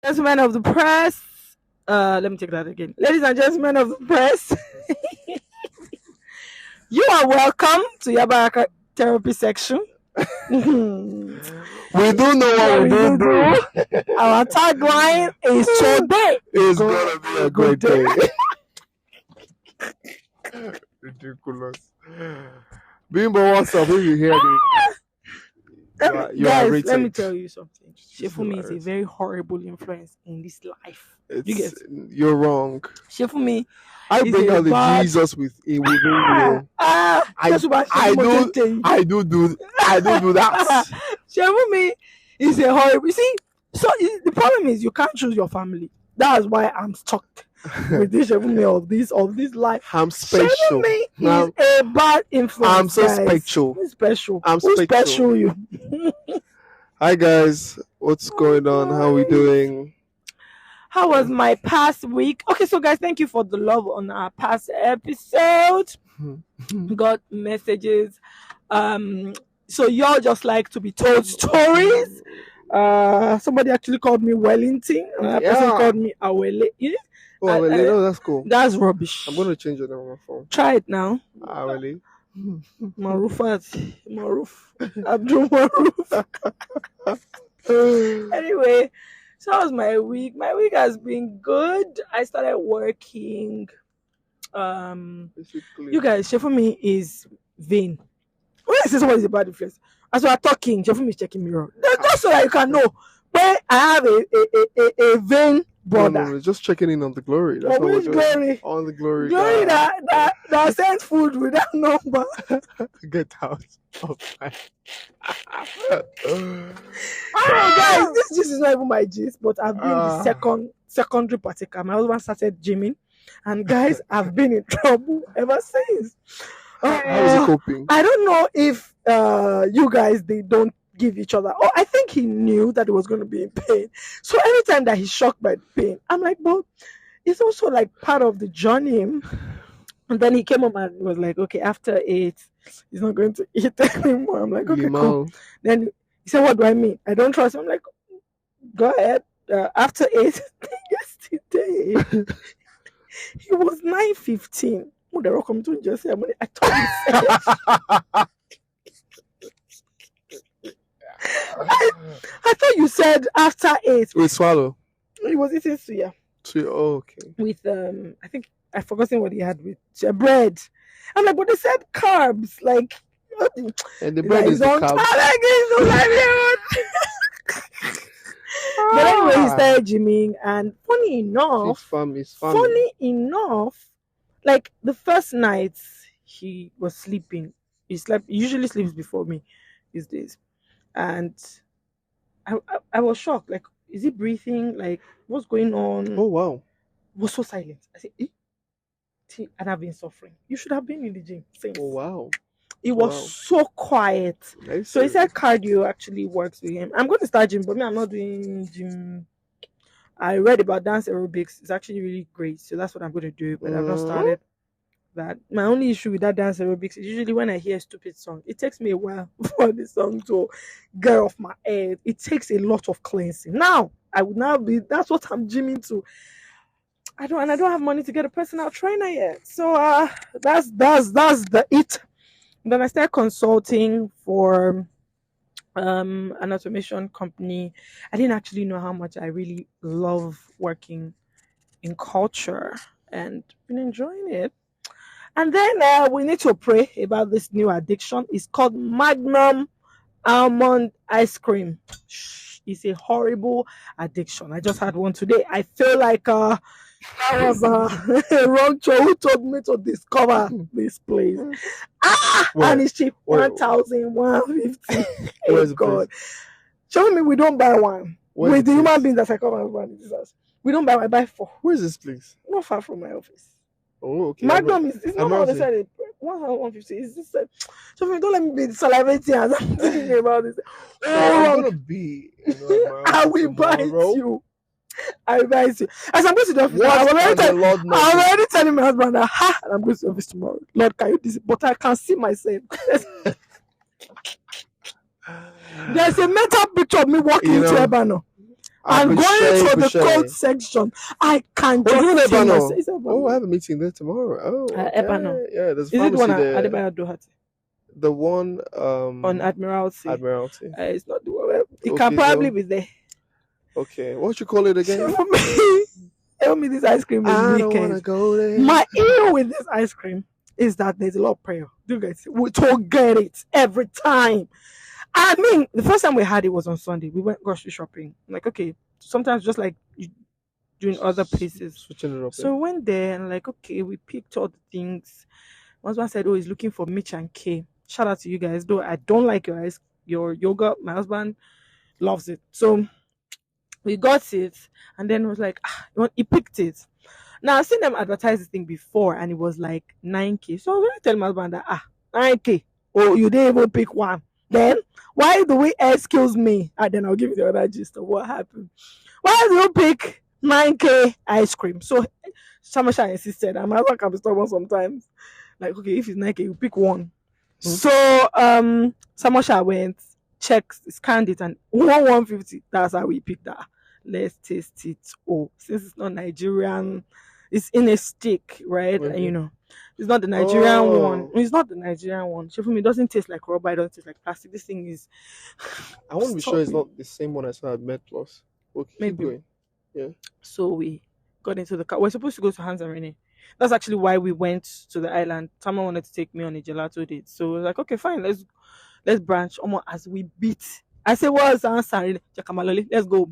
Gentlemen of the press. Let me take that again. Ladies and gentlemen of the press, you are welcome to Yabaraka therapy section. We do know what we do. Our tagline is today It's gonna be a great day. Ridiculous. Bimbo, what's up? Who you hear me? Guys, let me tell you something. Shefumi is a very horrible influence in this life. You're wrong. Shefumi, I bring out the Jesus within you. I do that. Shefumi is a horrible. You see, so the problem is you can't choose your family. That's why I'm stuck with this Shefumi of this life. I'm special. Shefumi is a bad influence. I'm so special. Who's special? I'm Who's special. You? Hi guys, what's going on? How are we doing? How was my past week? Okay, so guys, thank you for the love on our past episode. Got messages. So y'all just like to be told stories. Somebody actually called me Wellington. Another person called me Awele. Yeah? Oh, Awele, no, that's cool. That's rubbish. I'm gonna change it on my phone. Try it now. Awele. Maruf. Abdul Maruf. Anyway, so that was my week. My week has been good. I started working. You guys, Shefumi is vain. When I say somebody is a bad influence, as we are talking, Shefumi is checking mirror. Just so that you can know where I have a vain brother. No, just checking in on the glory. That's what we're doing. Glory. On the glory. Glory that sends food without number. Get out of my. Guys, this is not even my gist, but I've been the secondary partaker. My husband started gymming, and guys, I've been in trouble ever since. How is he coping? I don't know if you guys they don't give each other. Oh, I think he knew that he was going to be in pain. So anytime that he's shocked by the pain, I'm like, but it's also like part of the journey. And then he came up and was like, okay, after 8, he's not going to eat anymore. I'm like, okay, cool. Then he said, what do I mean? I don't trust him. I'm like, go ahead. After 8, yesterday, he was 9:15. I told him. I thought you said after 8. With swallow. He was eating suya. Oh, okay. With I think I forgotten what he had with bread. I'm like, but they said carbs, like. And the bread is the carbs. But anyway, he started gymming, and funny enough, like the first night he was sleeping, he usually sleeps before me these days, and I was shocked. Like, is he breathing? Like, what's going on? Oh wow! He was so silent. I said, and I've been suffering. You should have been in the gym since. Oh wow! It was so quiet. So he said cardio actually works with him. I'm going to start gym, but I'm not doing gym. I read about dance aerobics. It's actually really great. So that's what I'm going to do. But I've not started that. My only issue with that dance aerobics is usually when I hear a stupid song, it takes me a while for the song to get off my head. It takes a lot of cleansing. Now, that's what I'm gymming to. I don't have money to get a personal trainer yet. So that's the it. Then I started consulting for an automation company. I didn't actually know how much I really love working in culture and been enjoying it. And then we need to pray about this new addiction. It's called Magnum Almond Ice Cream. It's a horrible addiction. I just had one today. I feel like I was a wrong choice. Who told me to discover this place? And it's cheap, 1,150. Oh God! Show me we don't buy one. With the human beings that I come and run this house, we don't buy one. I buy 4. Where is this place? Not far from my office. Oh, okay. Magnum is not on the side. 150. It's just so don't let me be salivating as I'm thinking about this. I'm gonna be. I will bite you. I advise you. As I'm going to the office, I'm already telling my husband that I'm going to the office tomorrow. Lord, can you do it? But I can see myself. There's a mental picture of me walking into Ebano. And going to the Boucher. coat section, I can Oh, you're in just see Ebano. myself. Oh, I have a meeting there tomorrow. Oh, okay. Ebano. Yeah, there's a Is it the one pharmacy at there. Adebayo Dohati? The one On Admiralty. Admiralty. It's not the one. It Okay, can probably so- be there. Okay, what you call it again? Tell me this ice cream is I don't wanna wicked. go there. My issue with this ice cream is that there's a lot of prayer. Do you guys? We to get it every time. I mean, the first time we had it was on Sunday. We went grocery shopping. I'm like, okay, sometimes just like you doing other places. Switching it up. So we went there and like, okay, we picked all the things. My husband said, oh, he's looking for Mitch and K. Shout out to you guys. Though I don't like your yogurt. My husband loves it. So we got it and then it was like, he picked it. Now I've seen them advertise this thing before and it was like 9K. So I was going to tell my husband that 9K. Oh, you didn't even pick one. Then why do we excuse me? And then I'll give you the other gist of what happened. Why do you pick 9K ice cream? So Shamasha insisted, and my husband can be stubborn sometimes. Like, okay, if it's 9K, you pick one. So Samasha went, checked, scanned it, and 150. That's how we picked that. Let's taste it. Oh, since it's not Nigerian, it's in a stick, right? Okay. And, you know, it's not the Nigerian one. It's not the Nigerian one. So for me, it doesn't taste like rubber. It doesn't taste like plastic. This thing is. I want to be sure it's not the same one I saw at MedPlus. Okay, keep Maybe. going. So we got into the car. We're supposed to go to Hans and Rene. That's actually why we went to the island. Someone wanted to take me on a gelato date. So we were like, okay, fine, let's branch. Almost as we beat. I said, what's Hans and Rene? Jakamaloli, let's go.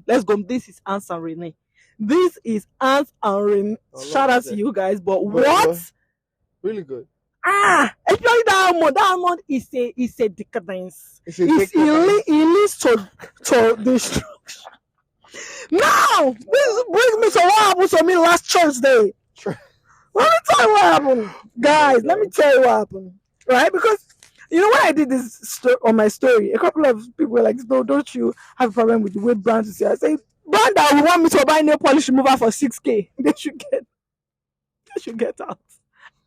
This is Hans and Rene. This is Hans and Rene. Shout out to you guys. But what? Really good. Especially that almond is a decadence. It leads to destruction. Now, this brings me to what happened to me last church day. Let me tell you what happened, guys. Let me tell you what happened, right? Because you know when I did this on my story, a couple of people were like, "No, don't you have a problem with the way brands is here?" I say, "Brand that will want me to buy nail polish remover for 6K. They should get out.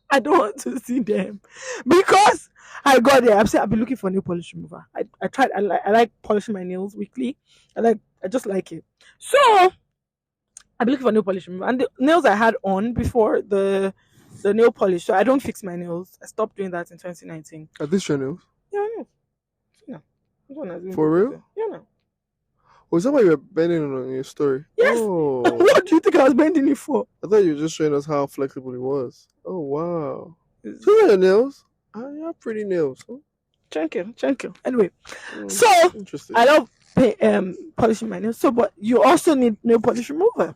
I don't want to see them because I got there. I've been looking for nail polish remover. I tried. I like polishing my nails weekly. I just like it. So I've been looking for nail polish remover, and the nails I had on before the nail polish. So I don't fix my nails. I stopped doing that in 2019. Are these your nails? Yeah, I know. Yeah. This one has been For real? Yeah, no. Was that why you were bending on your story? Yes. Oh. What do you think I was bending it for? I thought you were just showing us how flexible it was. Oh wow. So are your nails? You have pretty nails. Huh? Thank you. Anyway, so interesting. I love polishing my nails. So, but you also need nail polish remover.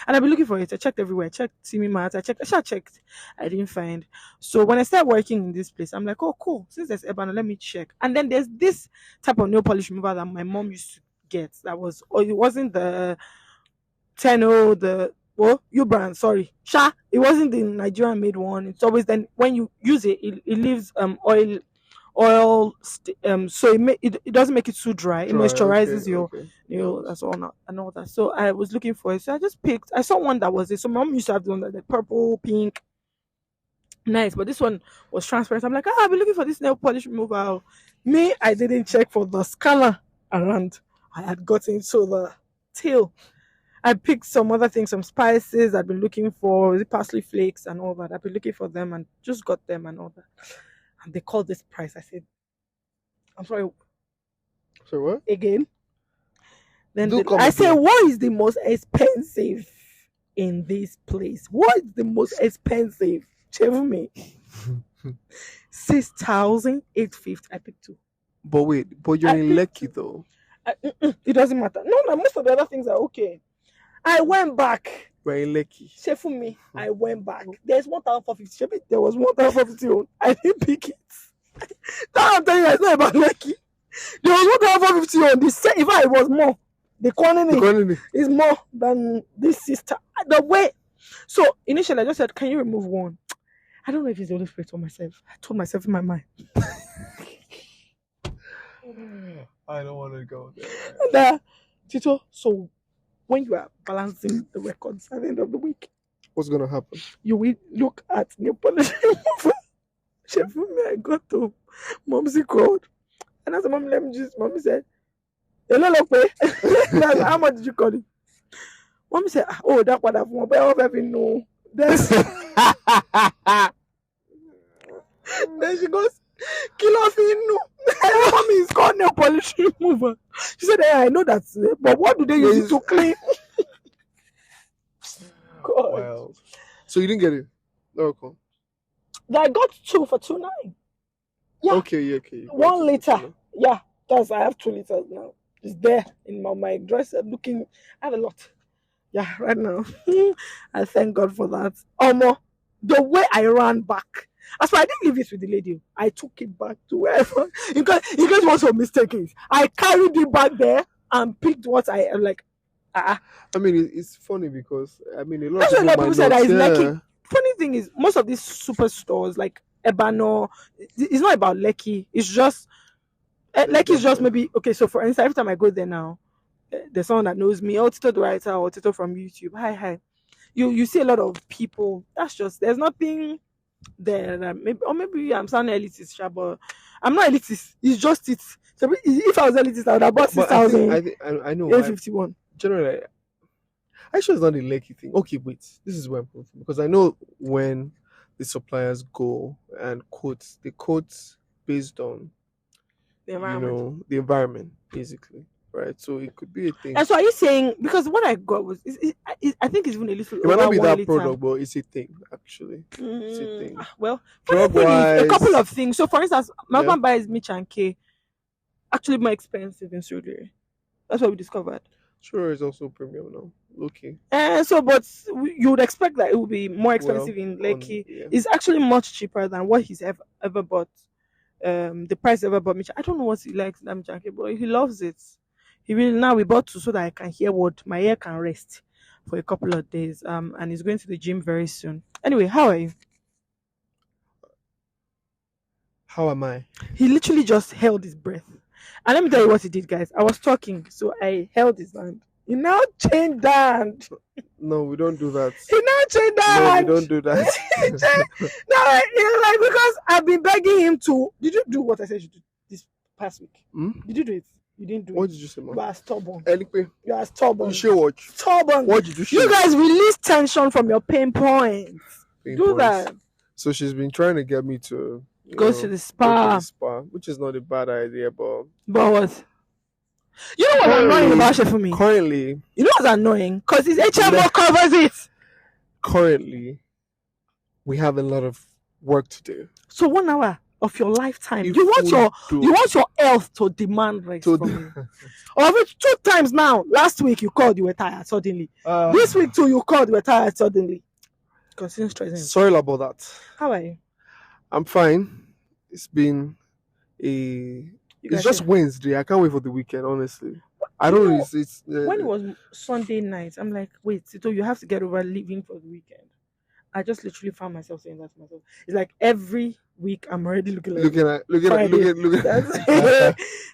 And I've been looking for it. I checked everywhere. I checked Simi Mart. I checked. I didn't find. So when I started working in this place, I'm like, oh, cool. Since there's Ebano, let me check. And then there's this type of nail polish remover that my mom used to get. That was, it wasn't the Teno, you brand, sorry. It wasn't the Nigerian made one. It's always then when you use it, it leaves oil, so it doesn't make it too dry. It moisturizes your nail. That's all not and all that. So I was looking for it. So I just picked. I saw one that was it. So mom used to have the one that the purple, pink, nice. But this one was transparent. I'm like, I've been looking for this nail polish remover. Me, I didn't check for the scanner around. I had gotten to the tail. I picked some other things, some spices I've been looking for, the parsley flakes and all that. I've been looking for them and just got them and all that. And they called this price. I said, I'm sorry. So what? Again. Then I said, what is the most expensive in this place? What is the most expensive? Tell me. 6,850. I picked 2. But wait, you're in Lekki though. It doesn't matter. No, most of the other things are okay. I went back. We're in Lekki. Say for me, I went back. There's 1,450. There was 1,450. I didn't pick it. That I'm telling you, it's not about Lekki. There was 1,450 on this. In fact, it was more. The quantity is more than this sister. The way. So initially, I just said, "Can you remove one?" I don't know if it's the Holy Spirit or myself. I told myself in my mind. I don't want to go there. And, Tito, so when you are balancing the records at the end of the week, what's gonna happen? You will look at nail polish remover. I got to Momsy called. And I said, Mommy, let me just. Mommy said, That's how much did you call it? Mommy said, oh, that one I've won, but I don't even know. Then she goes, kill off in no. Mommy is called nail polish remover. She said, hey, I know that, but what do they use it to clean? God. Wow. So you didn't get it? No, cool. I got 2 for 2.9. Yeah. Okay, okay. 1 liter. Yeah, because I have 2 liters now. It's there in my dresser looking. I have a lot. Yeah, right now. I thank God for that. The way I ran back. As I didn't leave it with the lady. I took it back to wherever. In case what's your mistake is. I carried it back there and picked what I am like. I mean, it's funny because a lot that's of what a lot of people say that is Lekki. Yeah. Funny thing is, most of these superstores like Ebano, it's not about Lekki. It's just Lekki is just maybe okay. So for instance, every time I go there now, there's someone that knows me. Oh, Tito the writer or Tito from YouTube. Hi. You see a lot of people. That's just there's nothing there. That maybe I'm sounding elitist, but I'm not elitist. It's just it. So if I was elitist, I would have bought 6,000. I know. 851. Generally, actually, it's not a Lekki thing. Okay, wait. This is where I'm coming from because I know when the suppliers go and they quote based on The environment. the environment, basically, right? So it could be a thing. And so are you saying because what I got was I think it's even a little. It might not be that liter. product, but it's a thing actually. It's a thing. Well, the thing is, a couple of things. So for instance, my husband buys Mitch and K, actually more expensive in Surgery. That's what we discovered. Sure, it's also premium now. Okay. But you would expect that it would be more expensive in Lekki. It's actually much cheaper than what he's ever bought. The price ever bought Mitch. I don't know what he likes that Mitch and K, but he loves it. He really now we bought 2 so that I can hear what my ear can rest for a couple of days. And he's going to the gym very soon. Anyway, how are you? How am I? He literally just held his breath. And let me tell you what he did, guys. I was talking, so I held his hand. He now changed hand. No, we don't do that. He now changed hand. No, we don't do that. No, because I've been begging him to. Did you do what I said you do this past week? Did you do it? You didn't do it. What did you say, man? You are stubborn. Anyway, you are stubborn. You should watch. Stubborn. What did you show? You guys release tension from your pain points. That. So she's been trying to get me to go to the spa, which is not a bad idea, but what? You know what's annoying about it for me? Currently, you know what's annoying? Because his HMO covers it. Currently, we have a lot of work to do. So 1 hour of your lifetime, you want your health to demand rest from you. Of it 2 times now. Last week you called, you were tired suddenly. This week too, you called, you were tired suddenly. Continue stressing. Sorry about that. How are you? I'm fine. It's been it's just Wednesday. I can't wait for the weekend, honestly. I don't know. When it was Sunday night, I'm like, wait, Tito, you have to get over leaving for the weekend. I just literally found myself saying that to myself. It's like every week I'm already looking at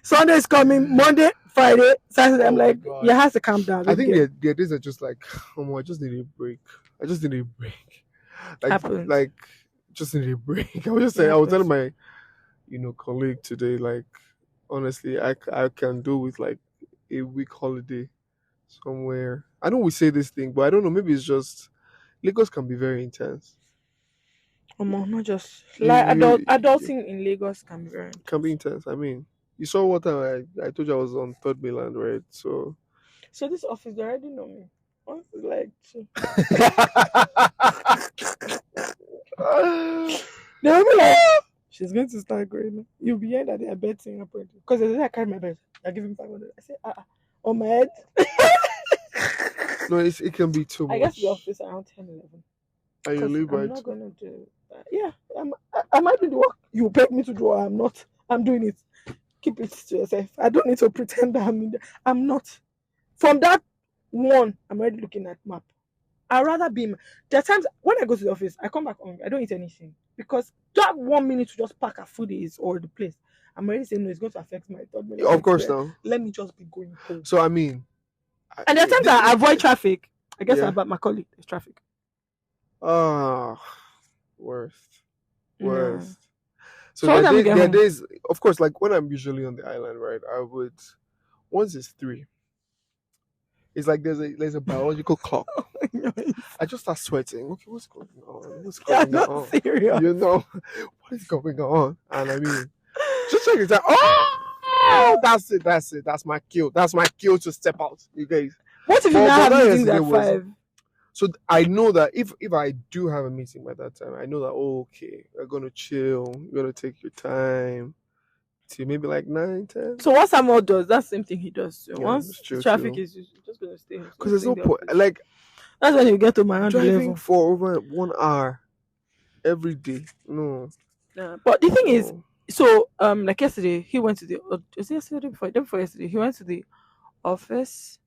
Sunday's coming, Monday, Friday, Saturday. I'm like, you have to calm down. I think the days are just like, I just need a break. Just need a break. I was just saying, I was telling my colleague today, like, honestly, I can do with like a week holiday somewhere. I know we say this thing, but I don't know, maybe it's just Lagos can be very intense. Not just like adulting in Lagos can be intense. I mean, you saw what I told you I was on 3rd Mainland, right? So this office, they already know me. Like they'll be like, she's going to start growing. You'll be hearing that they are betting apparently. Because they say I carry my bed. I give him 500. I say, on my head. No, it can be too much. I guess the office around 10, 11. And you leave by I'm not going to do that. Yeah, I might do the work you beg me to do, or I'm not. I'm doing it. Keep it to yourself. I don't need to pretend that I'm not. From that one, I'm already looking at map. I'd rather be. There are times when I go to the office, I come back home, I don't eat anything. Because that 1 minute to just pack a food is or the place. I'm already saying no, it's going to affect my third minute. Of course, now. Let me just be going home. So I mean, and there are times I avoid traffic. I guess about my colleague, there's traffic. Worst. Yeah. So there are days, of course, like when I'm usually on the island, right? I would once it's 3, it's like there's a biological clock. I just start sweating. Okay, what's going on? What's You're going not on? serious. You know, what is going on? And I mean, just check it out. Oh, that's it. That's my cue. That's my cue to step out. You guys. What if you now But have that meetings yesterday at was 5? so I know that if I do have a meeting by that time, I know that okay, we're gonna chill. You're gonna take your time to maybe like 9, 10. So what Samuel does, that's the same thing he does. So Yeah, once just the chill, traffic chill. is, you're just gonna stay. Because there's no point. Office. Like That's when you get to my own driving level. for over 1 hour every day. No. Yeah. But the thing is, No. so like yesterday, he went to the. Was it yesterday before? Day before yesterday, he went to the office.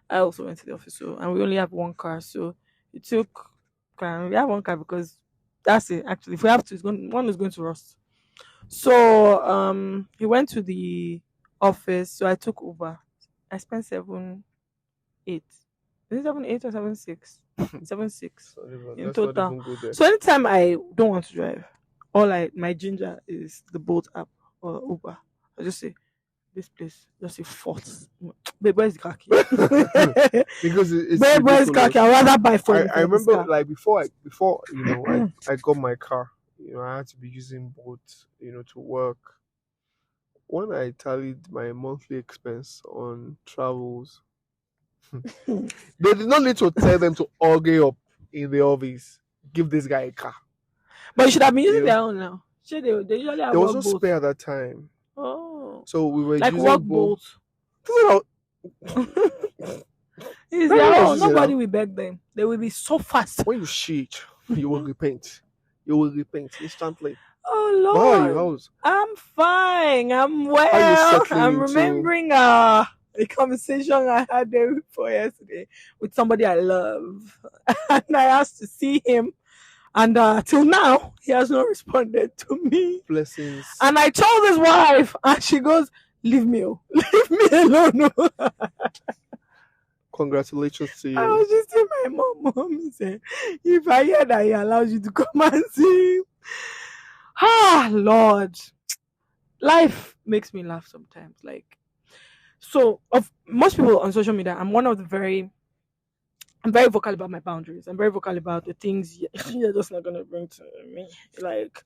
I also went to the office, so and we only have one car, so it took. We have one car because that's it. Actually, if we have to, one is going to rust. So he went to the office. So I took Uber. I spent 7, 8. Is it 7, 8 or 7, 6? 7, 6 in Let's not total. even go there. So anytime I don't want to drive, all my ginger is the Bolt app or Uber. I just say this place. Just say Fort. Babe, where's the khaki? Because it's Babe, where's khaki? I'd rather buy for I remember like before I got my car, I had to be using Bolt, to work. When I tallied my monthly expense on travels, they did not need to tell them to argue up in the office. Give this guy a car. But you should have been using their own now. They usually have there was no bolt. spare at that time. Oh. So we were like using work Bolt. It's their own. Nobody will beg them. They will be so fast. When you shit, you will repent. You will repent instantly. Oh Lord. How are you? How's... I'm fine. I'm How are you well. settling I'm into... remembering a conversation I had there before yesterday with somebody I love. And I asked to see him. And till now, he has not responded to me. Blessings. And I told his wife, and she goes, leave me alone. Congratulations to you. I was just saying, my mom said, if I hear that he allows you to come and see him. Ah, Lord. Life makes me laugh sometimes. Like, so of most people on social media, I'm very vocal about my boundaries. I'm very vocal about the things you're just not gonna bring to me. Like,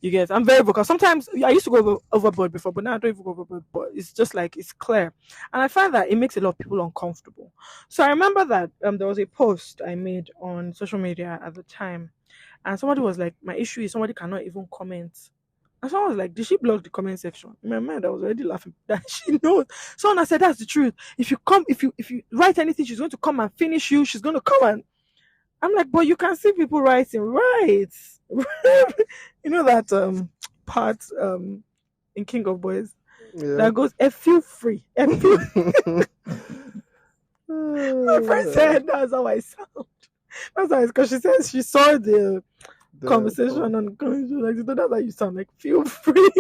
you guys, I'm very vocal. Sometimes I used to go overboard before, but now I don't even go overboard. But it's just like it's clear, and I find that it makes a lot of people uncomfortable. So I remember that there was a post I made on social media at the time, and somebody was like, "My issue is somebody cannot even comment." And someone was like, did she block the comment section? In my mind, I was already laughing that she knows. Someone said, that's the truth. If you write anything, she's going to come and finish you. She's going to come and... I'm like, but you can see people writing, right? You know that part in King of Boys that goes, feel free. My friend said, that's how I sound. That's how because she says she saw the conversation on like that's how you sound. Like feel free.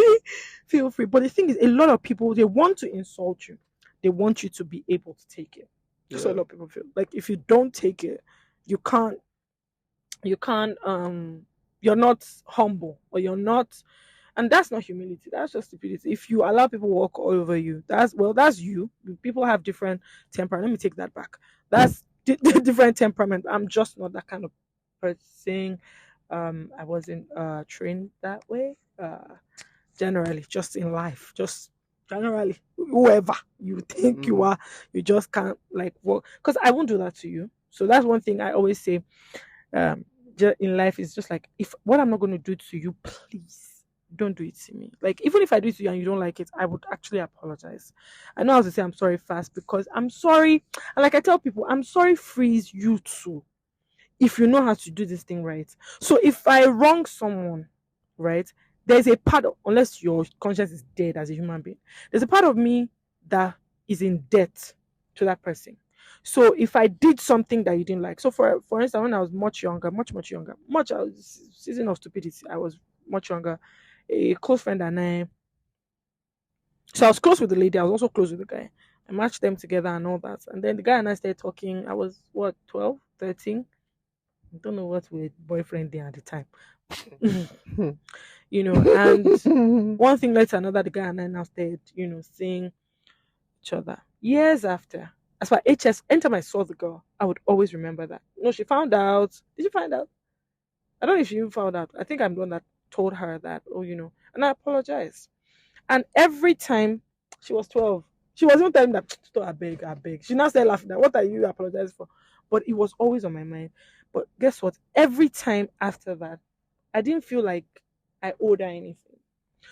But the thing is, a lot of people, they want to insult you. They want you to be able to take it. That's what a lot of people feel. Like if you don't take it, you can't you're not humble, or you're not... And that's not humility, that's just stupidity. If you allow people to walk all over you, that's you. People have different temperament. Let me take that back. That's different temperament. I'm just not that kind of person. I wasn't trained that way. Generally, just in life, just generally, whoever you think you are, you just can't like work. Because I won't do that to you. So that's one thing I always say. In life is just like, if what I'm not going to do to you, please don't do it to me. Like even if I do it to you and you don't like it, I would actually apologize. I know how to say I'm sorry fast, because I'm sorry. And like I tell people, I'm sorry frees you too, if you know how to do this thing right. So if I wrong someone, right, there's a part of, unless your conscience is dead as a human being, there's a part of me that is in debt to that person. So if I did something that you didn't like, so for instance, when I was much younger, much younger, I was season of stupidity, I was much younger, a close friend and I, so I was close with the lady, I was also close with the guy. I matched them together and all that. And then the guy and I started talking. I was 12, 13. I don't know what we boyfriend did at the time. And one thing led to another, the guy and I now started, seeing each other. Years after, as far HS, anytime I saw the girl, I would always remember that. No, she found out. Did you find out? I don't know if she even found out. I think I'm the one that told her that, oh, and I apologized. And every time she was 12, she was even telling me that, "Tito, I beg, I beg." She now started laughing. That, what are you apologizing for? But it was always on my mind. But guess what? Every time after that, I didn't feel like I owed her anything.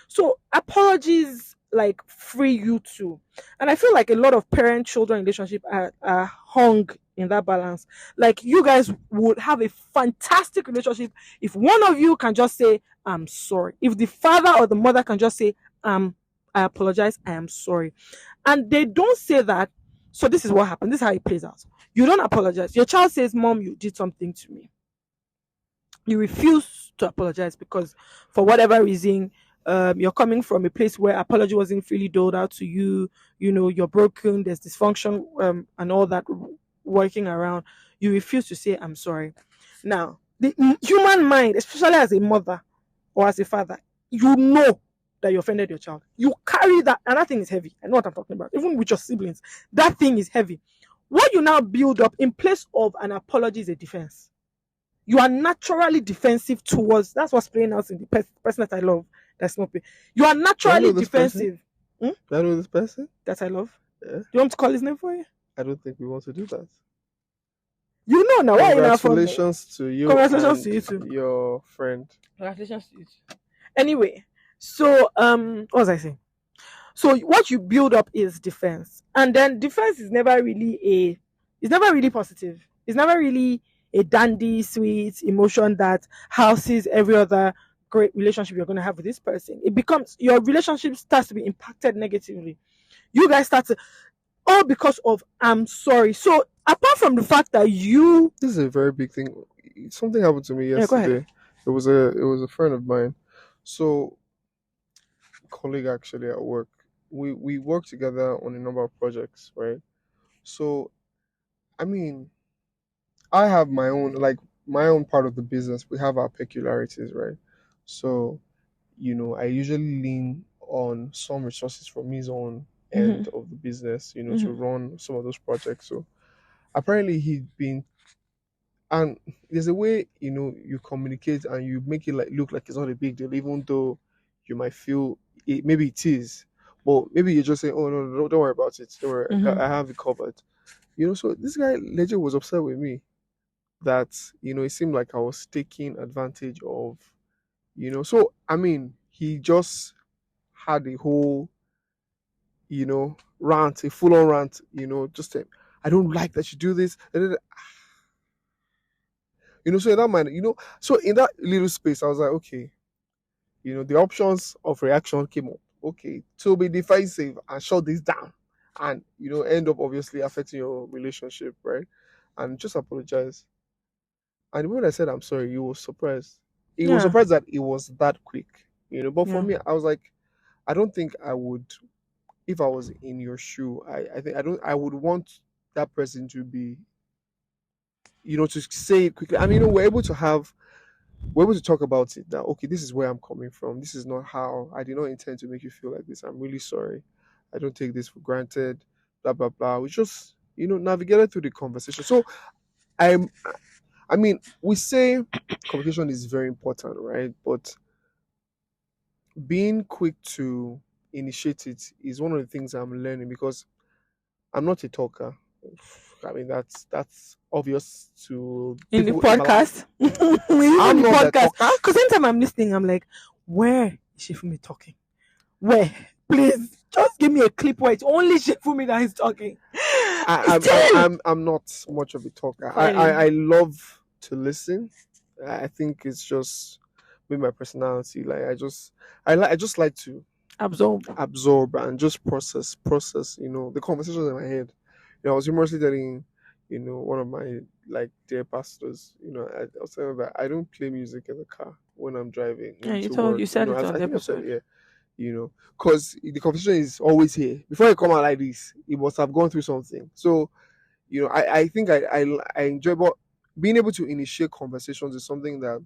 So apologies like free you too. And I feel like a lot of parent children relationship are hung in that balance. Like you guys would have a fantastic relationship if one of you can just say, I'm sorry. If the father or the mother can just say, I apologize, I am sorry. And they don't say that. So this is what happened. This is how it plays out. You don't apologize. Your child says, Mom, you did something to me. You refuse to apologize because for whatever reason, you're coming from a place where apology wasn't freely doled out to you. You're broken, there's dysfunction, and all that working around. You refuse to say I'm sorry. Now the human mind, especially as a mother or as a father, you know that you offended your child. You carry that, and that thing is heavy. I know what I'm talking about. Even with your siblings, that thing is heavy. What you now build up in place of an apology is a defense. You are naturally defensive towards. That's what's playing out in the person that I love. That's not. You are Do I know naturally this person? defensive. Hmm? Do I know this person? That I love. Yeah. Do you want me to call his name for you? I don't think we want to do that. You know now. Why are you not for me? Congratulations to you Congratulations to and you too. your friend. Congratulations to you too. Anyway, so what was I saying? So what you build up is defense, and then defense is never really it's never really positive. It's never really a dandy, sweet emotion that houses every other great relationship you're going to have with this person. It becomes your relationship starts to be impacted negatively. You guys start to all because of I'm sorry. So apart from the fact that you, This is a very big thing. Something happened to me yeah, go ahead. yesterday. It was a friend of mine. So colleague actually at work. We work together on a number of projects, right? So I mean, I have my own part of the business. We have our peculiarities, right? So I usually lean on some resources from his own end Mm-hmm. of the business, to Mm-hmm. run some of those projects. So apparently he'd been, and there's a way, you communicate and you make it like look like it's not a big deal, even though you might feel it, maybe it is, but maybe you're just saying, oh no, no, don't worry about it. Don't worry, Mm-hmm. I have it covered. So this guy legit was upset with me that, it seemed like I was taking advantage of, so I mean, he just had a whole, rant, a full on rant, just I don't like that you do this. So in that mind, so in that little space, I was like, okay, the options of reaction came up. Okay, to be defensive and shut this down, and end up obviously affecting your relationship, right? And just apologize. And the moment I said I'm sorry, he was surprised. He was Yeah. surprised that it was that quick, But for Yeah. me, I was like, I don't think I would, if I was in your shoe. I think I would want that person to be, to say it quickly. I mean, we're able to talk about it now. Okay, this is where I'm coming from. This is not how I did not intend to make you feel like this. I'm really sorry. I don't take this for granted. Blah blah blah. We just navigated through the conversation. So I'm. I mean, we say communication is very important, right? But being quick to initiate it is one of the things I'm learning because I'm not a talker. I mean, that's obvious to In the people in my life. podcast. Even I'm the not that podcast. talker. Because anytime I'm listening, I'm like, where is Shifumi talking? Where? Please, just give me a clip where it's only Shifumi that is talking. Still, I'm not much of a talker. I crying. love to listen. I think it's just with my personality. Like I just like to Absorb. absorb and just process. The conversations in my head. I was humorously telling one of my like dear pastors. I was telling that I don't play music in the car when I'm driving Yeah, into work. you said it I on the think I've said episode. it, yeah. Because the conversation is always here. Before you come out like this, it must have gone through something. So, I think I enjoy, but being able to initiate conversations is something that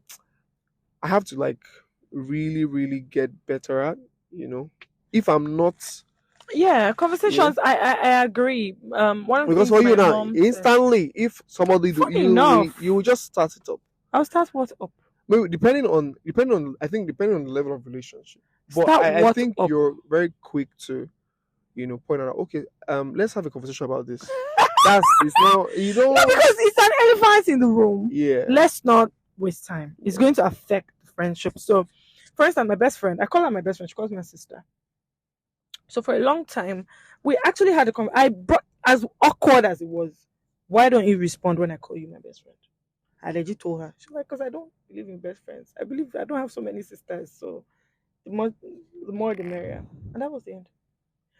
I have to like really, really get better at. If I'm not Yeah, Yeah. conversations. I agree. One of the Because things for you my now, mom said. instantly, if somebody do Funny you will enough, just start it up. I'll start what up. Maybe I think depending on the level of relationship. But Start I what think up. you're very quick to, point out, okay, let's have a conversation about this. That's it's not you No, don't because it's an elephant in the room. yeah. Let's not waste time. It's Yeah. going to affect the friendship. So, for instance, my best friend, I call her my best friend. She calls me my sister. So for a long time, we actually had a I brought as awkward as it was. Why don't you respond when I call you my best friend? I legit told her. She's like, because I don't believe in best friends. I believe I don't have so many sisters. So the more the merrier. And that was the end.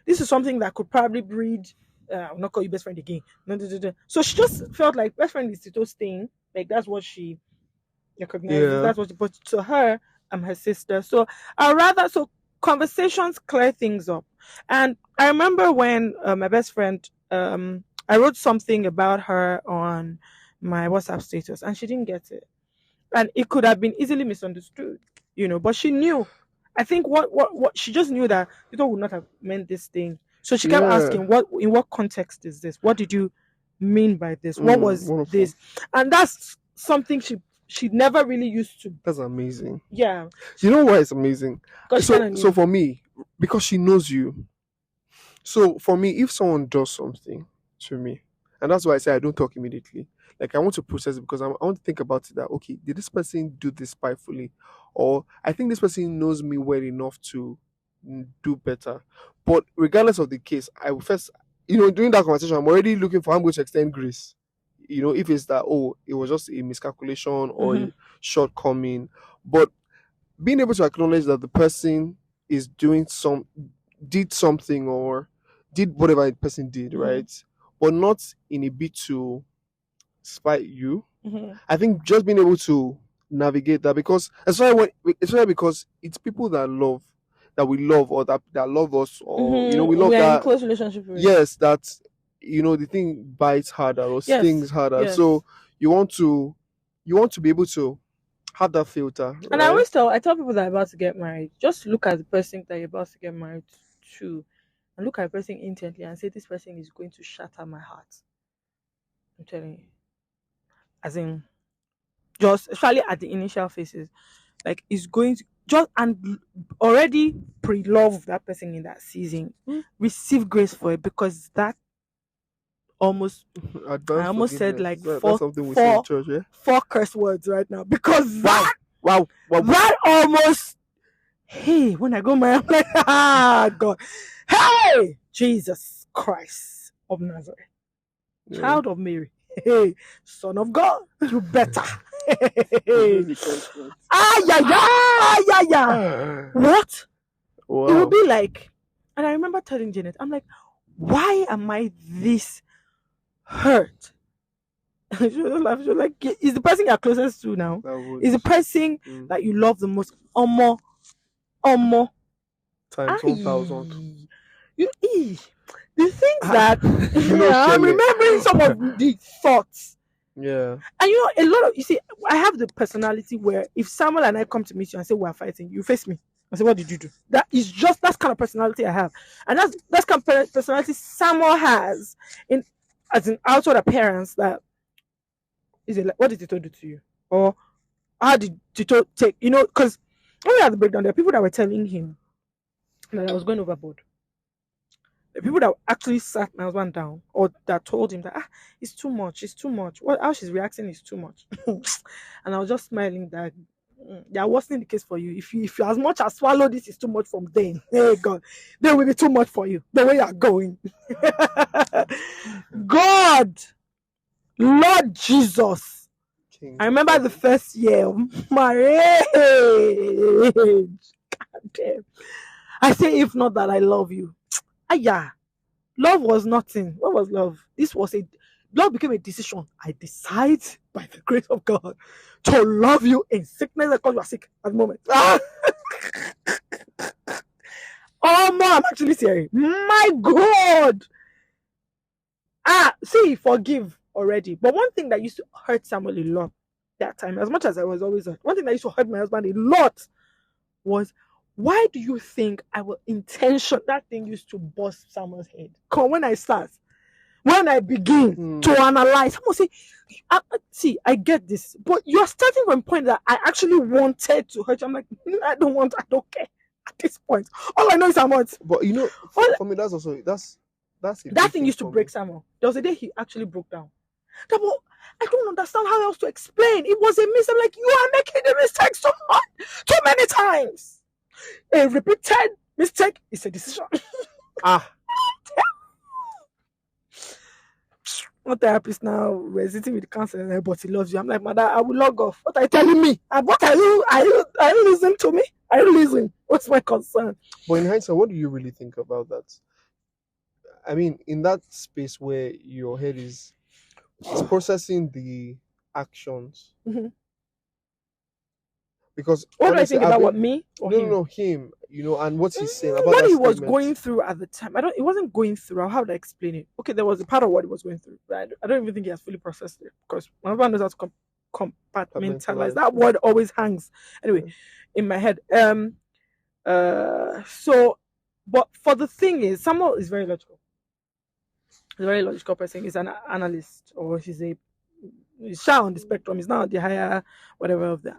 This is something that could probably breed. I'll not call you best friend again. No, no, no, no. So she just felt like best friend is Tito's thing. Like that's what she recognizes. Yeah. That's what. But to her, I'm her sister. So I rather so conversations clear things up. And I remember when my best friend, I wrote something about her on my WhatsApp status, and she didn't get it, and it could have been easily misunderstood, but she knew. I think what she just knew that people would not have meant this thing. So she kept Yeah. asking, "What in what context is this? What did you mean by this? What was Wonderful. this?" And that's something she never really used to. That's amazing. Yeah, You know why it's amazing? because she kind So of so knew. for me, because she knows you. So for me, if someone does something to me, and that's why I say I don't talk immediately. Like I want to process it because I want to think about it that okay, did this person do this spitefully, or I think this person knows me well enough to do better. But regardless of the case, I will first, during that conversation, I'm already looking for how I'm going to extend grace. If it's that it was just a miscalculation or Hmm. a shortcoming, but being able to acknowledge that the person is did something or did whatever the person did, Hmm. right? But not in a bit to spite you. Hmm. I think just being able to navigate that because especially because it's people that we love or that love us or we Hmm. love We are in that close relationship with. yes that the thing bites harder or Yes, stings harder. yes. So you want to be able to have that filter, And I right? always I tell people that are about to get married, just look at the person that you're about to get married to, and look at the person intently and say, this person is going to shatter my heart. I'm telling you. As in, just especially at the initial phases, like it's going to just and already pre-love that person in that season, receive grace for it because that almost I Advanced almost said forgiveness. like That's something we say in church, yeah? four curse words right now because Wow. Wow. Wow. that almost hey when I go my I'm like God, hey Jesus Christ of Nazareth, Yeah. child of Mary, hey Son of God, you better. Obey Hey, the constant. ah yeah yeah yeah yeah. What it would Wow. be like, and I remember telling Janet, I'm like, why am I this hurt? She was laughing. She was like, is the person you're closest to now? That would Is the person that you love the most? Omo. times 1,000. Aye. The things Ah, that I'm Shelley. remembering some of the thoughts. Yeah. And a lot of you see, I have the personality where if Samuel and I come to meet you and say we're fighting, you face me. I say, what did you do? That is just that's kind of personality I have. And that's kind of personality Samuel has in as an outward appearance that is it like what did Tito do to you? Or how did Tito take because when we had the breakdown, there are people that were telling him that I was going overboard. The people that actually sat my husband down or that told him that it's too much, it's too much. How she's reacting is too much. And I was just smiling that they are worsening the case for you. If you as much as swallow this is too much from them, hey God, they will be too much for you. The way you are going. God, Lord Jesus. King I of remember the heaven. first year of marriage. God damn. I say if not that I love you. Yeah. Love was nothing. What was love? Love became a decision. I decide by the grace of God to love you in sickness because you are sick at the moment. Oh, man, I'm actually serious. My God. See, forgive already. But one thing that used to hurt Samuel a lot that time, as much as I was always hurt, one thing that used to hurt my husband a lot was Why do you think I will intention that thing used to bust someone's head? Come when I begin to analyze, someone say, see, I get this, but you're starting from a point that I actually wanted to hurt you. I'm like, I don't care at this point. All I know is how much. But you know, for me, that's also that's a That big thing thing used to for break me. Samuel. There was a day he actually broke down. I don't understand how else to explain. It was a mistake. I'm like, you are making the mistake so much, too many times. A repeated mistake is a decision. One therapist now, we're sitting with the counselor, but he loves you. I'm like, mother, I will log off. What are you telling me? And what are you listening to me? Are you listening? What's my concern? But in hindsight, what do you really think about that? I mean, in that space where your head is processing the actions. Mm-hmm. Because what honestly, do I think about what me or him? No, him. You know, and what he's saying about what that he was statement. going through at the time. It wasn't going through. How would I explain it? Okay, there was a part of what he was going through, but I don't even think he has fully processed it because my husband knows how to compartmentalize. That word always hangs anyway in my head. So, but for the thing is, Samuel is very logical. He's a very logical person. He's an analyst, or he's shy on the spectrum. He's not the higher whatever of that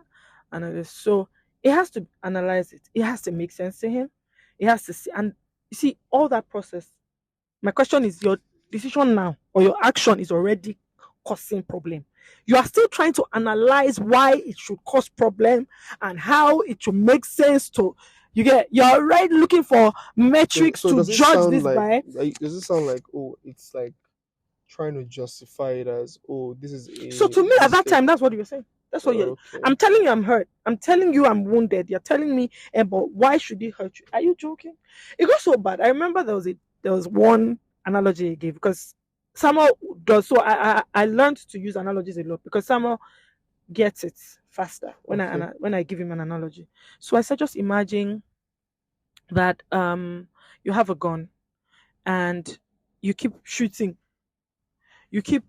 analyst. So it has to analyze it. It has to make sense to him. It has to see, and you see all that process. My question is, your decision now or your action is already causing problem. You are still trying to analyze why it should cause problem and how it should make sense to. You're already looking for metrics to judge this by. Does it sound like, oh, it's like trying to justify it as, oh, this is a So to me at that time, that's what you were saying. That's what you're. Okay. I'm telling you, I'm hurt. I'm telling you, I'm wounded. You're telling me, but why should it hurt you? Are you joking? It got so bad. I remember there was one analogy he gave because Samuel does. So I learned to use analogies a lot because Samuel gets it faster when I give him an analogy. So I said, just imagine that you have a gun and you keep shooting. You keep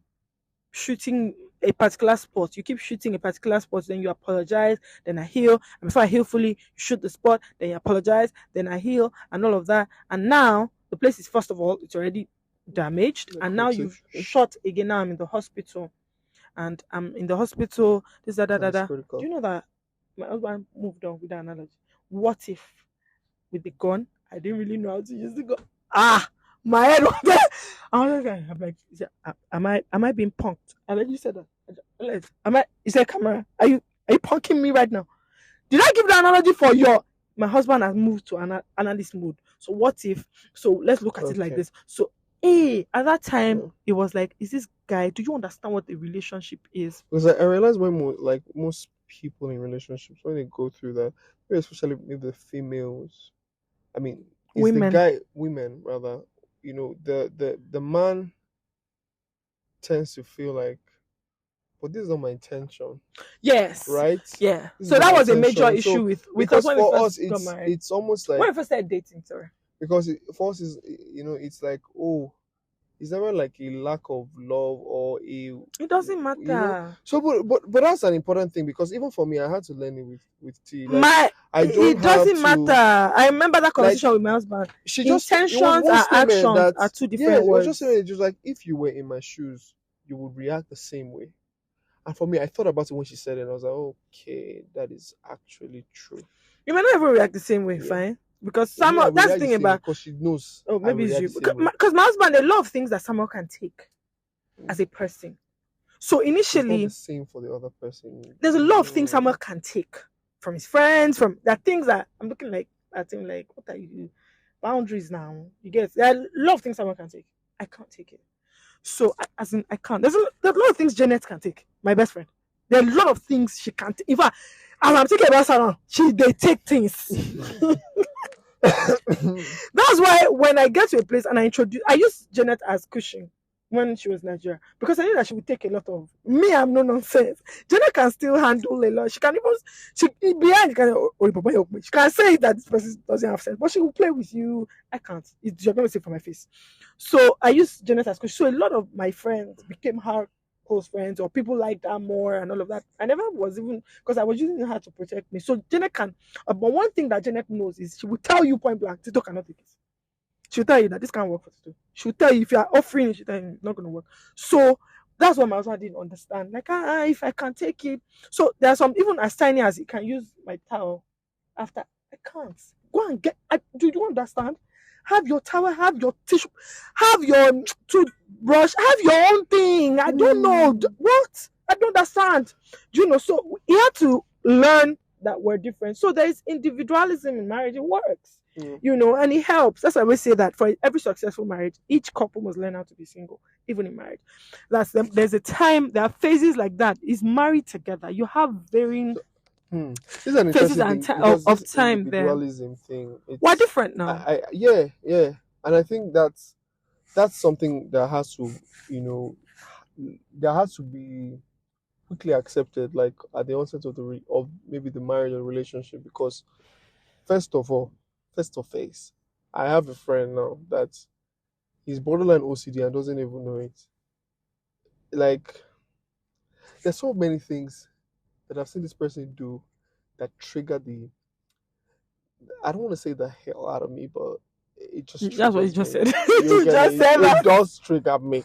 shooting a particular spot. You keep shooting a particular spot, then you apologize, then I heal. And before I heal fully, you shoot the spot, then you apologize, then I heal, and all of that. And now the place is, first of all, it's already damaged. And now you've shot again. Now I'm in the hospital. And I'm in the hospital. This, da. Do you know that my husband moved on with the analogy? What if with the gun, I didn't really know how to use the gun? My head was there. I'm like, am I being punked? And then you said that. He said, camera, are you punking me right now? Did I give the analogy for my husband has moved to analyst mode. So what if, so let's look at it like this. So at that time, it was like, is this guy, do you understand what the relationship is? Because I realized when most people in relationships, when they go through that, especially maybe the females, I mean, women rather, you know, the man tends to feel like, but this is not my intention. Yes. Right? Yeah. So that was a major issue with us when we first got married. It's almost like when we first started dating, sorry. Because for us is, you know, it's like, oh, it's never like a lack of love or a. It doesn't matter. You know? So, but that's an important thing because even for me, I had to learn it with T. Like, it doesn't matter. I remember that conversation with my husband. Intentions and actions are two different words. It was just like if you were in my shoes, you would react the same way. And for me, I thought about it when she said it, and I was like, okay, that is actually true. You might not even react the same way, fine. Because Samuel, that's the thing about. Because she knows. Oh, maybe it's you. Because my husband, a lot of things that Samuel can take as a person. So initially, it's not the same for the other person. There's a lot of things Samuel can take from his friends. There are things that I'm looking at him like, what are you? Boundaries now. You get. There are a lot of things Samuel can take. I can't take it. So I can't. There's a lot of things Janet can take. My best friend. There are a lot of things she can't take. In fact, as I'm taking about Sarah, they take things. That's why when I get to a place and I use Janet as cushion when she was in Nigeria because I knew that she would take a lot of me. I'm no nonsense. Janet can still handle a lot. She can even behind she can say that this person doesn't have sense, but she will play with you. I can't. You're gonna say for my face. So I use Janet as cushion. So a lot of my friends became her close friends or people like that more and all of that. I never was even because I was using her to protect me. So Janet can, but one thing that Janet knows is she will tell you point blank, Tito cannot take it. She'll tell you that this can't work for Tito. She'll tell you if you are offering it, she'll tell you it's not going to work. So that's what my husband didn't understand. Like, if I can take it. So there are some, even as tiny as he can use my towel after. I can't. Go and get. Do you understand? Have your towel, have your tissue, have your toothbrush, have your own thing. I don't know. What? I don't understand. You know, so he had to learn that we're different. So there is individualism in marriage. It works. You know, and it helps. That's why we say that for every successful marriage, each couple must learn how to be single, even in marriage. There's a time, there are phases like that. Is married together. You have varying This is an phases interesting thing of time there. individualism thing. We're different now. Yeah, and I think that's something that has to, there has to be quickly accepted, like at the onset of of maybe the marriage or relationship, because first of all, I have a friend now that he's borderline OCD and doesn't even know it. Like, there's so many things that I've seen this person do that trigger I don't want to say the hell out of me, but it just that's what you just said. You just said that. It does trigger me.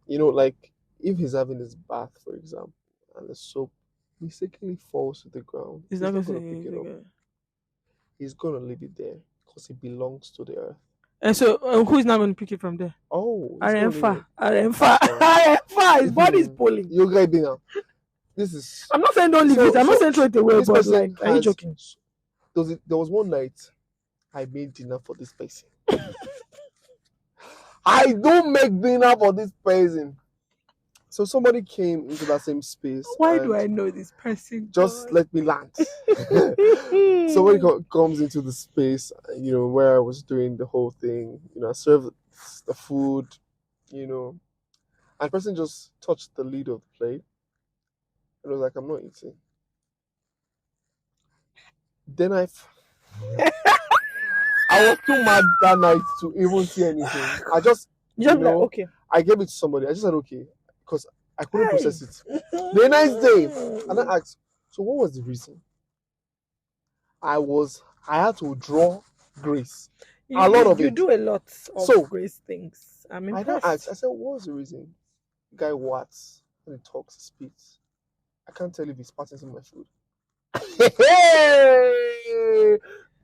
You know, like if he's having his bath, for example, and the soap mistakenly falls to the ground, he's not going to pick it up. He's going to leave it there because it belongs to the earth. And so, who is not going to pick it from there? Oh, Aremfa. His body is pulling. You get it now. I'm not saying don't leave it. I'm not saying throw it away, but like, are you joking? There was one night I made dinner for this person. I don't make dinner for this person. So somebody came into that same space. Why do I know this person? Just let me land. Somebody comes into the space, where I was doing the whole thing. I served the food, and the person just touched the lid of the plate. And I was like, I'm not eating. Then I was too mad that night to even see anything. I just, okay. I gave it to somebody. I just said, okay, because I couldn't process it. The next day, and I asked, so what was the reason? I had to draw grace. A lot of it. You do a lot of grace things. I mean, I asked, I said, what was the reason? The guy whats when he talks, he speaks. I can't tell if he's passing some of my food.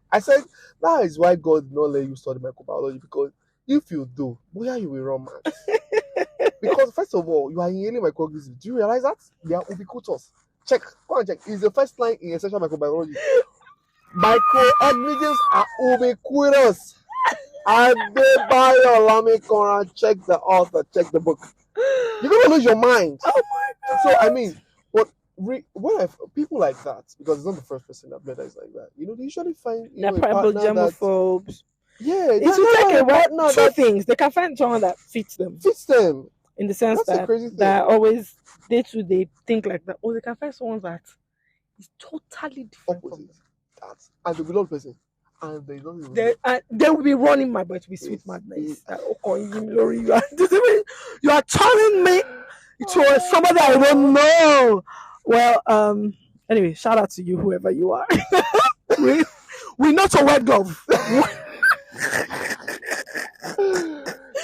I said, that is why God did not let you study microbiology, because if you do, where you will run mad. Because first of all, you are inhaling microorganisms. Do you realize that? They are ubiquitous. Check, go and check. It's the first line in essential microbiology. Microorganisms are ubiquitous. Adebayo Lamekora, check the author, check the book. You're gonna lose your mind. Oh my God. So I mean, when people like that, because it's not the first person I've met that is like that. They usually find they're probably germophobes. Yeah, it will take a while. Two things. They can find someone that fits them. In the sense that always they think like that. Or they can find someone that is totally different from that. And they'll be not person. And they will be running my butt with sweet madness. You are telling me to somebody I don't know. Well, anyway, shout out to you, whoever you are. we not a wet glove.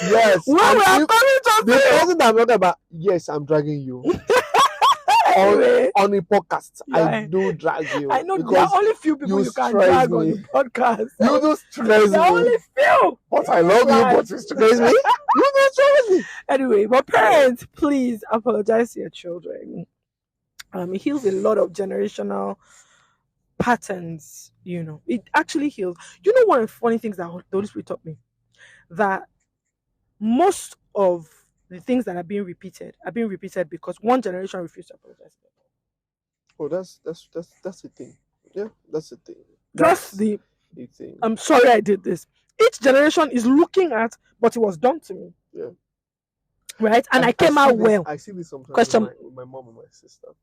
Yes. We are coming to the person that I'm talking about, yes, I'm dragging you. Anyway, on a podcast, I do drag you. I know there are only few people you can drag on the podcast. You do stress me. There are only few. But I love you, but you stress me. You do stress me. Anyway, but parents, please apologize to your children. It heals a lot of generational patterns. It actually heals. One of the funny things that the Holy Spirit taught me, that most of the things that are being repeated because one generation refused to apologize. Oh, that's the thing. Yeah, that's the thing. That's the thing. I'm sorry I did this. Each generation is looking at, but it was done to me. Yeah. Right, and I came out well. I see this sometimes with my mom and my sister.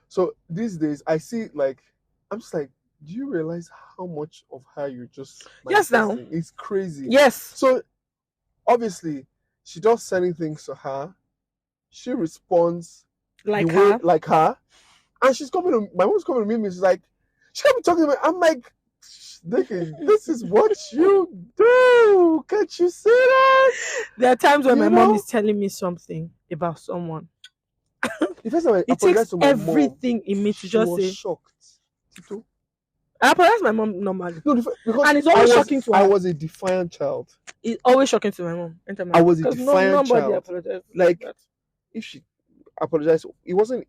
So these days, I see I'm just like, do you realize how much of her you just? Yes, now it's crazy. Yes. So obviously, she does certain things to her. she responds Like the way her. like her, and my mom's coming to me, she's like, she can't be talking to me. I'm like, this is what you do. Can't you see that? There are times when my You mom know? is telling me something about someone. The first time I It takes apologized to my mom, everything in me to she just was say, shocked. Tito. I apologize to my mom normally. No, because And it's always shocking to I her. was a defiant child. It's always shocking to my mom. I was a Because defiant nobody child. apologizes like Like, that. if she apologized, it wasn't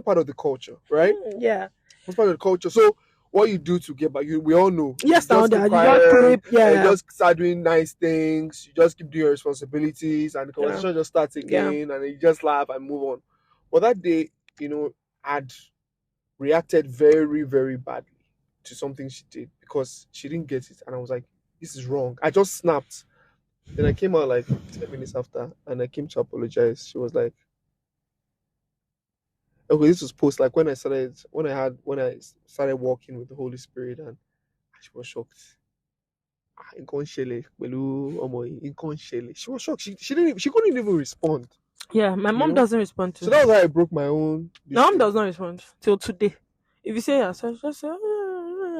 part of the culture, right? Yeah. It was part of the culture. So what you do to get back, we all know. Yes, You now just keep that you quiet, just clip, and you yeah. just start doing nice things. You just keep doing your responsibilities, and the Yeah. conversation just starts again, and then you just laugh and move on. But that day, I'd reacted very, very badly to something she did because she didn't get it, and I was like, "This is wrong." I just snapped. Then I came out like 10 minutes after, and I came to apologize. She was like, "Okay, this was post like when I started walking with the Holy Spirit, and she was shocked. Ah, nǹkan ṣẹlẹ̀ pẹ̀lú ọmọ yìí, nǹkan ṣẹlẹ̀." She was shocked. She couldn't even respond. Yeah, my mom know? doesn't respond to. So that was how I broke my own. My mom does not respond till today. If you say yes, so just say.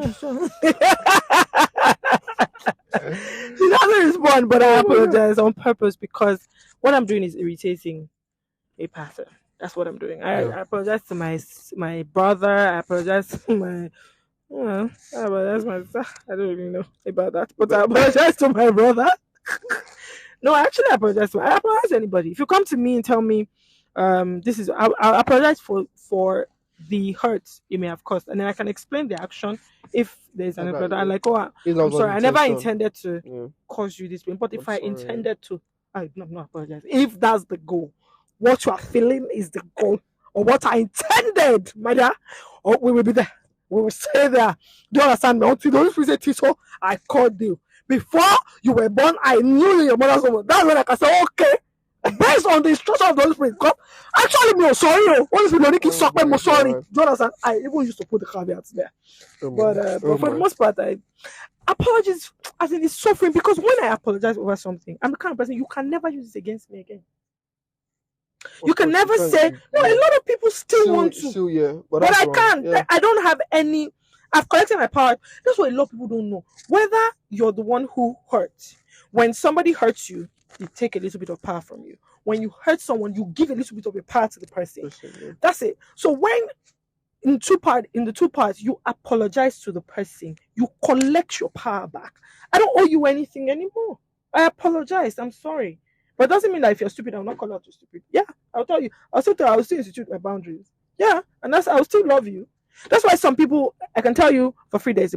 She doesn't respond, but I apologize on purpose because what I'm doing is irritating a pastor. That's what I'm doing. I apologize to my brother. I apologize to my. I apologize to my. I don't really know about that, but I apologize to my brother. No, actually, I apologize. I apologize to anybody. If you come to me and tell me, this is, I'll apologize for the hurt you may have caused, and then I can explain the action if there's an apology. I'm like, oh, I'm sorry, I never intended to cause you this pain, but if I intended to, I'm not apologize. If that's the goal, what you are feeling is the goal, or what I intended, my dear, or we will be there. We will stay there. Do you understand me? Until those people say, Tito, I called you. Before you were born, I knew your mother's woman. That's when I can say, okay, based on the instruction of the Holy Spirit. God, actually, me, sorry. Holy Spirit, only keep suck me, sorry. Do you understand? I even used to put the caveats there. But for the most part, apologies, as in, it's suffering because when I apologize over something, I'm the kind of person you can never use it against me again. You can never say, no, a lot of people still want to. But I can't. Yeah. I don't have any. I've collected my power. That's what a lot of people don't know. Whether you're the one who hurts, when somebody hurts you, you take a little bit of power from you. When you hurt someone, you give a little bit of a power to the person. That's it. So when in the two parts, you apologize to the person, you collect your power back. I don't owe you anything anymore. I apologize. I'm sorry. But it doesn't mean that if you're stupid, I'll not call out you stupid. Yeah, I'll tell you. I'll still institute my boundaries. Yeah, and I'll still love you. That's why some people, I can tell you for free, there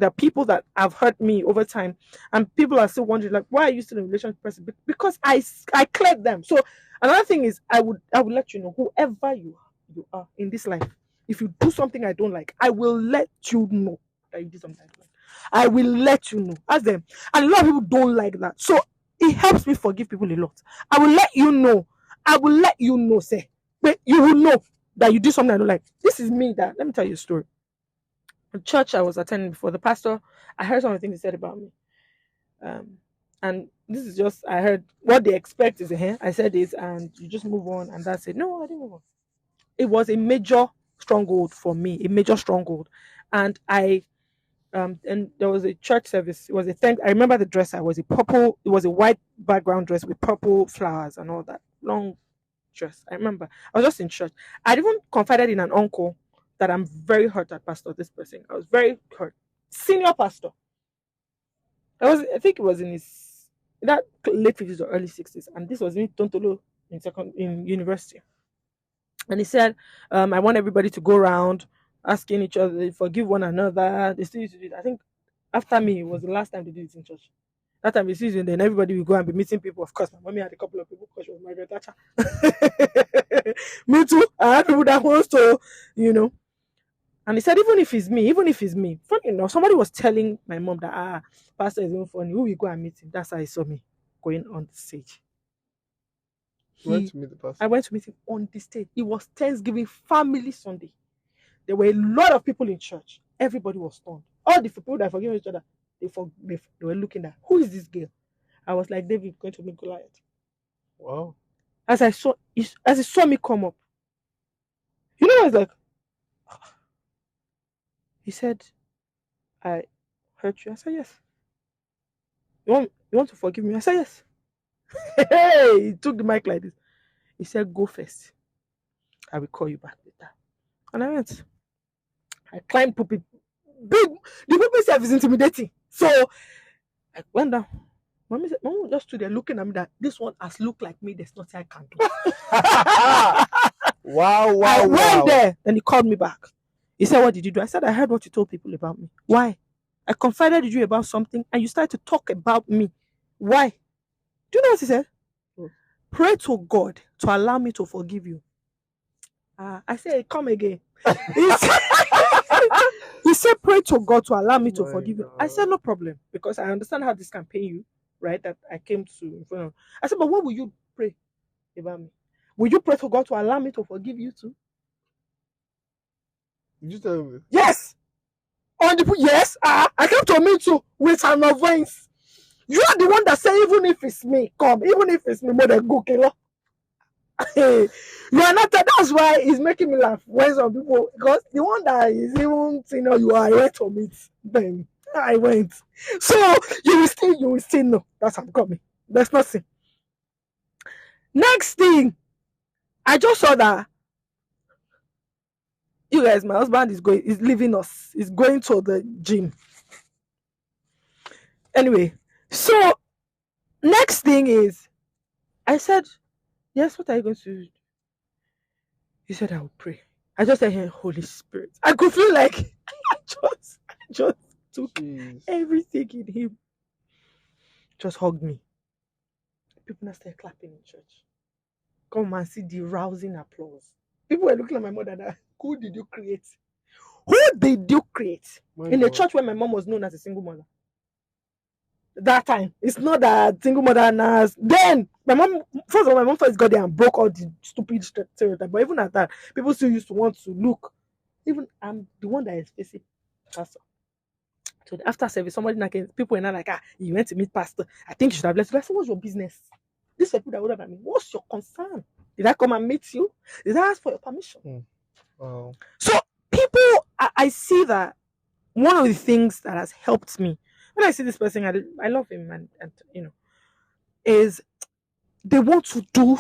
are people that have hurt me over time, and people are still wondering, like, why are you still in a relationship person? Because I cleared them. So another thing is, I would let you know, whoever you are in this life, if you do something I don't like, I will let you know that you did something I don't like. I will let you know. Ask them. And a lot of people don't like that. So it helps me forgive people a lot. I will let you know. Say, but you will know that you do something I don't like. This is me. Let me tell you a story. The church I was attending before, the pastor, I heard some of the things he said about me. And this is just, I heard what they expect is, I said this, and you just move on, and that's it. No, I didn't move on. It was a major stronghold for me, and and there was a church service. It was I remember the dress. It was a white background dress with purple flowers and all that, long dress. I remember I was just in church. I'd even confided in an uncle that I'm very hurt at pastor, this person. I was very hurt. Senior pastor. I think it was in his that late 50s or early 60s, and this was in Tontolo in university. And he said, I want everybody to go around asking each other, forgive one another. They still used to do it. I think after me, it was the last time they did it in church. That time it's season, then everybody will go and be meeting people. Of course, my mommy had a couple of people because she was Margaret Thatcher. Me too. I had people that wants to, And he said, even if it's me, funny enough, somebody was telling my mom that, pastor is even funny. Who will go and meet him? That's how he saw me going on the stage. Went to meet the pastor. I went to meet him on the stage. It was Thanksgiving family Sunday. There were a lot of people in church. Everybody was stunned. All the people that forgive each other, they were looking at, who is this girl? I was like, David going to meet Goliath. Wow. As he saw me come up, you know, I was like, he said, I hurt you. I said, yes. You want to forgive me? I said, yes. Hey, he took the mic like this. He said, go first. I will call you back later. And I went. I climbed pulpit. Big, the pulpit itself is intimidating. So I went down. Mommy said, Mom just stood there looking at me that this one has looked like me. There's nothing I can do. Wow. I went there. Then he called me back. He said, what did you do? I said, I heard what you told people about me. Why? I confided in you about something and you started to talk about me. Why? Do you know what he said? Pray to God to allow me to forgive you. I said, come again. He said, pray to God to allow me to forgive you. I said, no problem, because I understand how this can pain you, right? That I came to in front of. I said, but what will you pray about me? Will you pray to God to allow me to forgive you too? Did you tell me? Yes. Yes. I came to meet you with an offense. You are the one that said, even if it's me, come. Even if it's me, more than go, killer. You are not. That's why it's making me laugh when some people, because the one that is even you are right to meet. Then I went. So you will still know that I'm coming. There's nothing. Next thing, I just saw that you guys, my husband is leaving us. He's going to the gym. Anyway, so next thing is, I said, yes, what are you going to do? He said, I will pray. I just said, Holy Spirit. I could feel like I just took everything in him. Just hugged me. People now started clapping in church. Come and see the rousing applause. People were looking at my mother that, who did you create? Who did you create? In a church where my mom was known as a single mother. That time. It's not that single mother now. Then my mom first got there and broke all the stupid stereotypes. But even at that, people still used to want to look. Even I'm the one that is facing pastor. So after service, people were not like, you went to meet pastor. I think you should have left. I said, what's your business? These people that would have me. What's your concern? Did I come and meet you? Did I ask for your permission? Wow. So people, I see that one of the things that has helped me when I see this person, I love him, and is they want to do,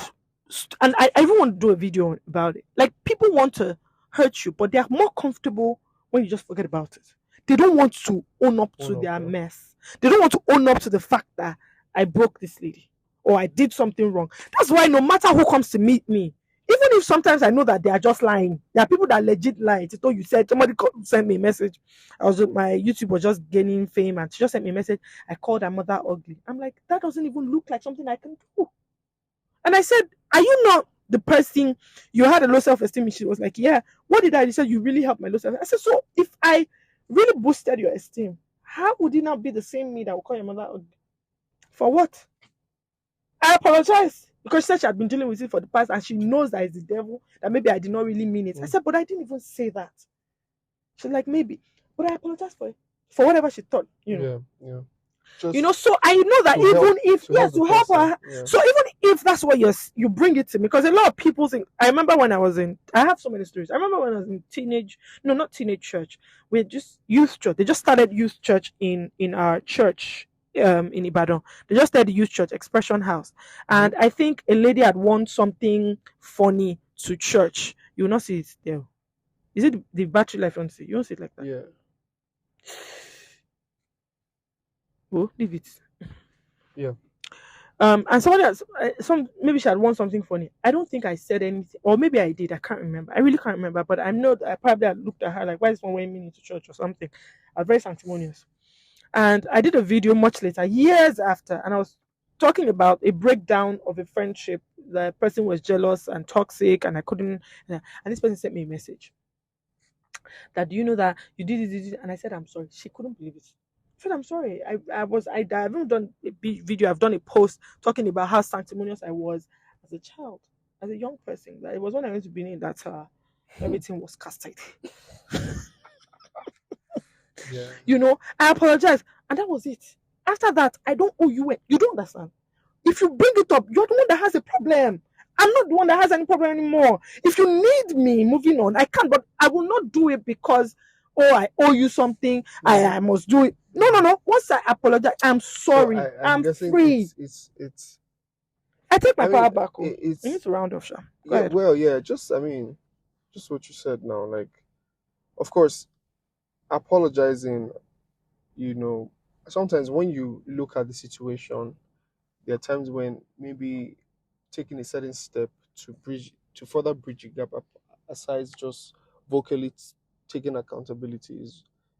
and I even want to do a video about it. Like, people want to hurt you, but they are more comfortable when you just forget about it. They don't want to own up to their mess. They don't want to own up to the fact that I broke this lady or I did something wrong. That's why no matter who comes to meet me, even if sometimes I know that they are just lying, there are people that legit lie. Tito, you said somebody sent me a message. My YouTube was just gaining fame, and she just sent me a message. I called her mother ugly. I'm like, that doesn't even look like something I can do. And I said, are you not the person you had a low self-esteem? She was like, yeah. What did I do? She said, you really helped my low self-esteem. I said, so if I really boosted your esteem, how would it not be the same me that will call your mother ugly? For what? I apologize, because she said she had been dealing with it for the past, and she knows that it's the devil, that maybe I did not really mean it. I said, but I didn't even say that. She's like, maybe. But I apologize for whatever she thought, Yeah. So I know that even if, yes, to help her. Yeah. So even if that's what you bring it to me, because a lot of people think, I remember when I have so many stories. I remember when I was in not teenage church. We're just youth church. They just started youth church in our church in Ibadan. They just started youth church, Expression House. And I think a lady had won something funny to church. You will not see it there. Is it the battery life? You won't see it like that. Yeah. Oh, leave it. Yeah. And somebody else, maybe she had won something funny. I don't think I said anything, or maybe I did. I can't remember. I really can't remember. But I know that I probably had looked at her like, why is one wearing me into church or something? I was very sanctimonious. And I did a video much later, years after, and I was talking about a breakdown of a friendship. The person was jealous and toxic, and I couldn't. And this person sent me a message that, do you know that you did it? And I said, I'm sorry. She couldn't believe it. I said, I'm sorry. I haven't done a video. I've done a post talking about how sanctimonious I was as a child, as a young person. That it was when I went to Benin that everything was casted. Yeah. I apologize, and that was it. After that, I don't owe you it. You don't understand. If you bring it up, you're the one that has a problem. I'm not the one that has any problem anymore. If you need me moving on, I can, but I will not do it because, oh, I owe you something. I must do it. No. Once I apologize, I'm So sorry. I'm I'm guessing free. it's. I take my I mean, power back home. We need it's to round off, Sha. Go yeah. ahead. Well, yeah. Just I mean, just what you said now. Like, of course, apologizing. You know, sometimes when you look at the situation, there are times when maybe taking a certain step to further bridge a gap aside just vocally taking accountability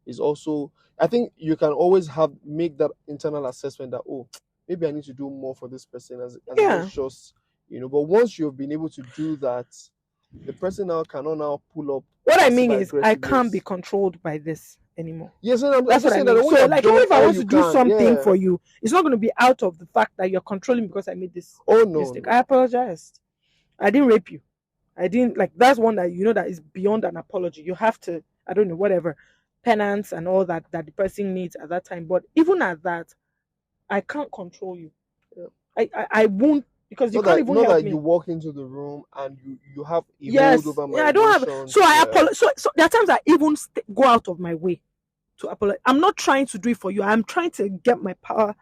is also, I think you can always have make that internal assessment that, oh, maybe I need to do more for this person as Yeah. against just, but once you've been able to do that, the person now cannot now pull up What I mean passive is, I can't be aggressiveness. controlled by this anymore. Yes, and I'm That's just what I saying that mean. when you So, have like, even done if I all want you to do can, something yeah. for you, it's not going to be out of the fact that you're controlling me because I made this Oh no, mistake. no. I apologized. I didn't rape you. I didn't, like, that's one that that is beyond an apology. You have to, I don't know, whatever, penance and all that the person needs at that time. But even at that, I can't control you. Yeah. I won't, because you can't even Not help that you me. walk into the room and you have a hold Yes, over my yeah, I don't have. So emotions. I Yeah. apologize. So there are times I even go out of my way to apologize. I'm not trying to do it for you. I'm trying to get my power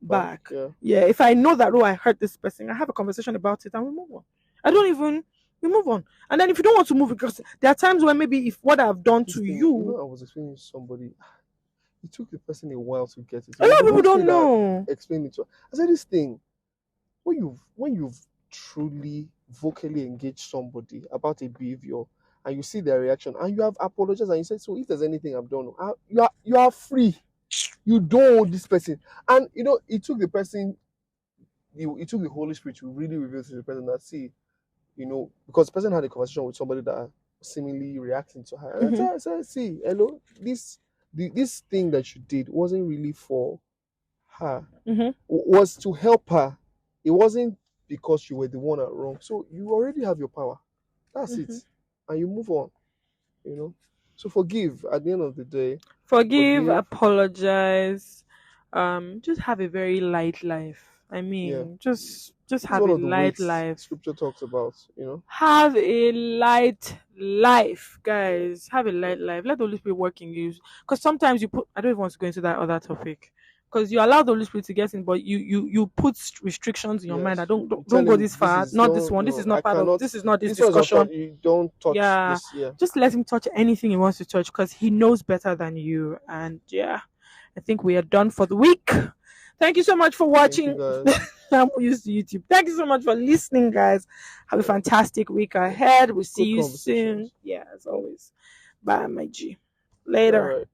back. Yeah. Yeah. If I know that, oh, I hurt this person, I have a conversation about it and we move on. I don't even, we move on. And then if you don't want to move, because there are times when maybe if what I've done This to thing, you, I was explaining to somebody. It took the person a while to get it. a It was lot of the people Holy Spirit don't that know. explained it to her. I said, this thing, when you've truly vocally engaged somebody about a behavior and you see their reaction and you have apologized and you said, so if there's anything I've done, you are free. You don't owe this person. And it took the person, it took the Holy Spirit to really reveal to the person that, see, because the person had a conversation with somebody that seemingly reacting to her. And I said, see, hello, this thing that you did wasn't really for her. Was to help her. It wasn't because you were the one at wrong. So you already have your power. That's it. And you move on. So forgive at the end of the day. Forgive, Forgive. apologize, just have a very light life. I Yeah. mean, just This is have one a of the light weights life. scripture talks about, Have a light life, guys. Have a light life. Let the Holy Spirit work in you. Because sometimes you put, I don't even want to go into that other topic. Because you allow the Holy Spirit to get in, but you put restrictions in your mind. I Yes. don't You don't, tell don't go him this this far. is Not this don't one. This is no, not I part of. cannot This is not this this one is not discussion. you don't touch Yeah, this, yeah. just let him touch anything he wants to touch because he knows better than you. And yeah, I think we are done for the week. Thank you so much for Thank you watching. guys. I'm used to YouTube. Thank you so much for listening, guys. Have a fantastic week ahead. We'll see Good you soon. conversations. Yeah, as always. Bye, my G. All Later. right.